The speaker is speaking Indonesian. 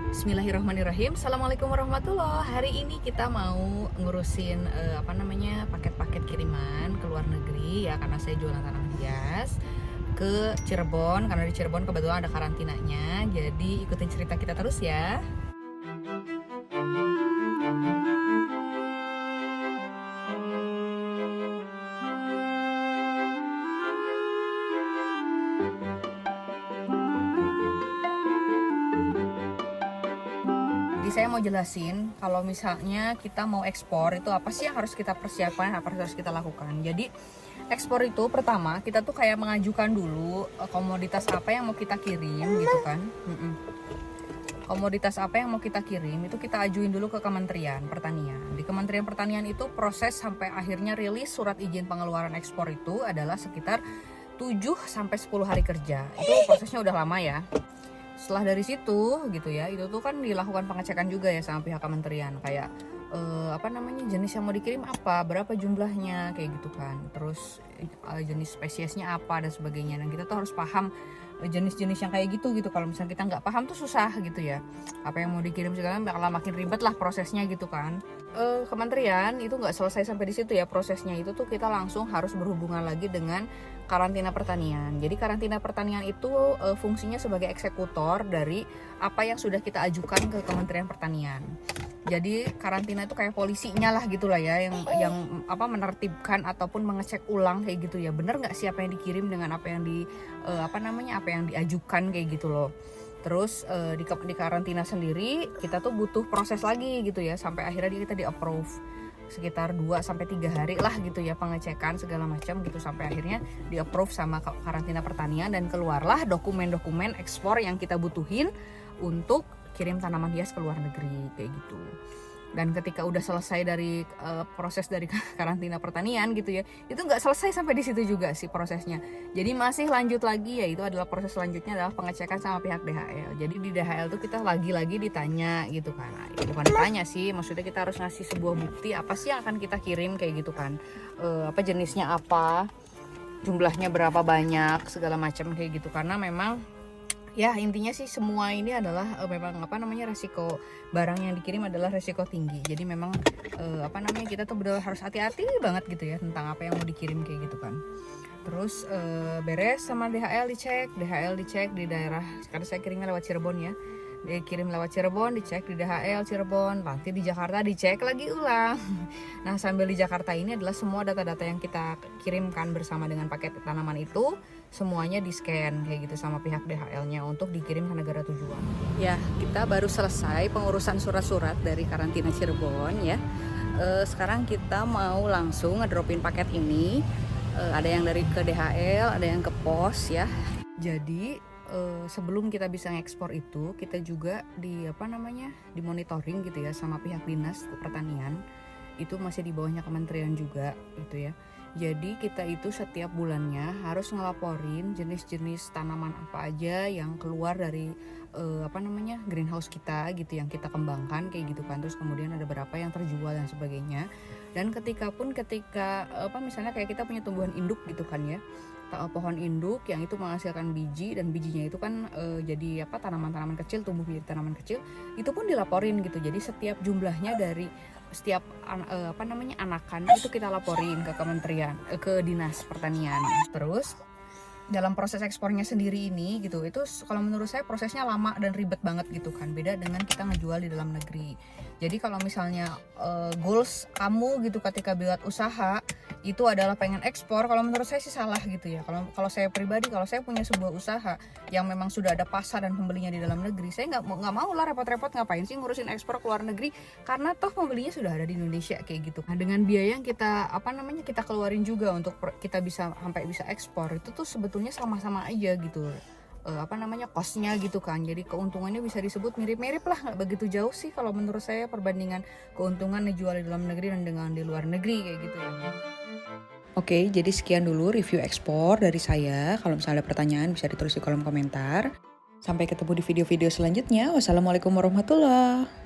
Bismillahirrahmanirrahim. Assalamualaikum warahmatullahi. Hari ini kita mau ngurusin paket-paket kiriman ke luar negeri ya, karena saya jualan tanaman hias ke Cirebon. Karena di Cirebon kebetulan ada karantinanya. Jadi ikutin cerita kita terus ya. Jadi saya mau jelasin kalau misalnya kita mau ekspor itu apa sih yang harus kita persiapkan, apa harus kita lakukan. Jadi ekspor itu pertama kita tuh kayak mengajukan dulu komoditas apa yang mau kita kirim gitu kan. Komoditas apa yang mau kita kirim itu kita ajuin dulu ke Kementerian Pertanian. Di Kementerian Pertanian itu proses sampai akhirnya rilis surat izin pengeluaran ekspor itu adalah sekitar 7-10 hari kerja. Itu prosesnya udah lama ya. Setelah dari situ gitu ya, itu tuh kan dilakukan pengecekan juga ya sama pihak kementerian, kayak jenis yang mau dikirim apa, berapa jumlahnya kayak gitu kan, terus jenis spesiesnya apa dan sebagainya. Dan kita tuh harus paham jenis-jenis yang kayak gitu. Kalau misalnya kita nggak paham tuh susah gitu ya, apa yang mau dikirim segala bakal makin ribet lah prosesnya gitu kan. Kementerian itu nggak selesai sampai di situ ya prosesnya, itu tuh kita langsung harus berhubungan lagi dengan karantina pertanian. Jadi karantina pertanian itu fungsinya sebagai eksekutor dari apa yang sudah kita ajukan ke Kementerian Pertanian. Jadi karantina itu kayak polisinya lah gitulah ya, yang menertibkan ataupun mengecek ulang kayak gitu ya, bener nggak sih apa yang dikirim dengan apa yang apa yang diajukan kayak gitu loh. Terus di karantina sendiri kita tuh butuh proses lagi gitu ya, sampai akhirnya kita di approve sekitar 2-3 hari lah gitu ya, pengecekan segala macam gitu, sampai akhirnya di approve sama karantina pertanian dan keluarlah dokumen-dokumen ekspor yang kita butuhin untuk kirim tanaman hias ke luar negeri kayak gitu. Dan ketika udah selesai dari proses dari karantina pertanian gitu ya, itu nggak selesai sampai di situ juga sih prosesnya. Jadi masih lanjut lagi, yaitu adalah proses selanjutnya adalah pengecekan sama pihak DHL. Jadi di DHL tuh kita lagi-lagi ditanya gitu kan. Nah, ya bukan ditanya sih, maksudnya kita harus ngasih sebuah bukti apa sih yang akan kita kirim kayak gitu kan. Jenisnya apa, jumlahnya berapa banyak, segala macam kayak gitu. Karena memang ya intinya sih semua ini adalah memang resiko barang yang dikirim adalah resiko tinggi. Jadi memang kita tuh benar harus hati-hati banget gitu ya tentang apa yang mau dikirim kayak gitu kan. Terus beres sama DHL dicek di daerah, karena saya kirimnya lewat Cirebon ya. Dikirim lewat Cirebon, dicek di DHL Cirebon, nanti di Jakarta dicek lagi ulang. Nah, sambil di Jakarta ini adalah semua data-data yang kita kirimkan bersama dengan paket tanaman itu semuanya di-scan kayak gitu sama pihak DHL-nya untuk dikirim ke negara tujuan. Ya, kita baru selesai pengurusan surat-surat dari karantina Cirebon ya. Sekarang kita mau langsung ngedropin paket ini. Ada yang dari ke DHL, ada yang ke pos ya. Jadi sebelum kita bisa ngekspor itu kita juga dimonitoring gitu ya sama pihak dinas pertanian, itu masih di bawahnya kementerian juga gitu ya. Jadi kita itu setiap bulannya harus ngelaporin jenis-jenis tanaman apa aja yang keluar dari greenhouse kita gitu, yang kita kembangkan kayak gitu kan. Terus kemudian ada berapa yang terjual dan sebagainya. Dan ketika misalnya kayak kita punya tumbuhan induk gitu kan ya, pohon induk yang itu menghasilkan biji, dan bijinya itu kan jadi tanaman-tanaman kecil, tumbuh menjadi tanaman kecil, itu pun dilaporin gitu. Jadi setiap jumlahnya dari setiap anakan itu kita laporin ke kementerian, ke dinas pertanian. Terus dalam proses ekspornya sendiri ini gitu, itu kalau menurut saya prosesnya lama dan ribet banget gitu kan, beda dengan kita ngejual di dalam negeri. Jadi kalau misalnya goals kamu gitu ketika buat usaha itu adalah pengen ekspor, kalau menurut saya sih salah gitu ya. Kalau saya pribadi, kalau saya punya sebuah usaha yang memang sudah ada pasar dan pembelinya di dalam negeri, saya nggak mau lah repot-repot, ngapain sih ngurusin ekspor ke luar negeri, karena toh pembelinya sudah ada di Indonesia kayak gitu. Nah, dengan biaya yang kita kita keluarin juga untuk kita bisa sampai bisa ekspor, itu tuh sebetulnya sama-sama aja gitu. Costnya gitu kan. Jadi keuntungannya bisa disebut mirip-mirip lah, nggak begitu jauh sih kalau menurut saya perbandingan keuntungan dijual di dalam negeri dan dengan di luar negeri kayak gitu ya. Oke, jadi sekian dulu review ekspor dari saya. Kalau misalnya ada pertanyaan bisa ditulis di kolom komentar. Sampai ketemu di video-video selanjutnya. Wassalamualaikum warahmatullahi wabarakatuh.